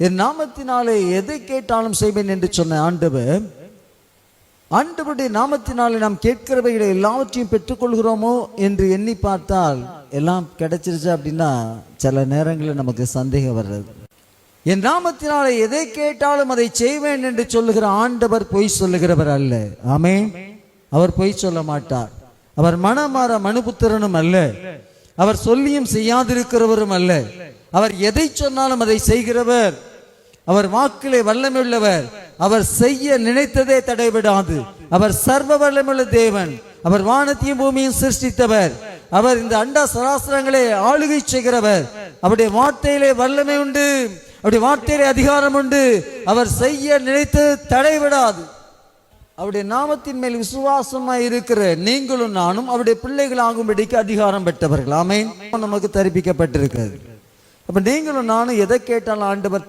என் நாமத்தினாலே எதை கேட்டாலும் செய்வேன் என்று சொன்ன ஆண்டவர், ஆண்டவருடைய நாமத்தினாலே நாம் கேட்கிறவைகளை எல்லாவற்றையும் பெற்றுக்கொள்கிறோமோ என்று எண்ணி பார்த்தால் எல்லாம் கிடைச்சிருச்சு அப்படின்னா சில நேரங்களில் நமக்கு சந்தேகம் வர்றது. என் நாமத்தினாலே எதை கேட்டாலும் அதை செய்வேன் என்று சொல்லுகிற ஆண்டவர் பொய் சொல்லுகிறவர் அல்ல. ஆமென். அவர் பொய் சொல்ல மாட்டார். அவர் மனமாற மனுபுத்திரனும் அல்ல. அவர் சொல்லியும் செய்யாதிருக்கிறவரும் அல்ல. அவர் எதை சொன்னாலும் அதை செய்கிறவர். அவர் வாக்கிலே வல்லமையுள்ளவர். அவர் செய்ய நினைத்ததே தடைவிடாது. அவர் சர்வ வல்லமையுள்ள தேவன். அவர் வானத்தையும் பூமியும் சிருஷ்டித்தவர். அவர் இந்த அண்ட சராசரங்களை ஆளுகை செய்கிறவர். அவருடைய வார்த்தையிலே வல்லமை உண்டு, அவருடைய வார்த்தையிலே அதிகாரம் உண்டு. அவர் செய்ய நினைத்து தடைவிடாது. அவருடைய நாமத்தின் மேல் விசுவாசமாய் இருக்கிற நீங்களும் நானும் அவருடைய பிள்ளைகள் ஆகும்படிக்கு அதிகாரம் பெற்றவர்கள். ஆமென். நமக்கு தெரிவிக்கப்பட்டிருக்கிறது. அப்ப நீங்களும் நானும் எதை கேட்டாலும் ஆண்டவர்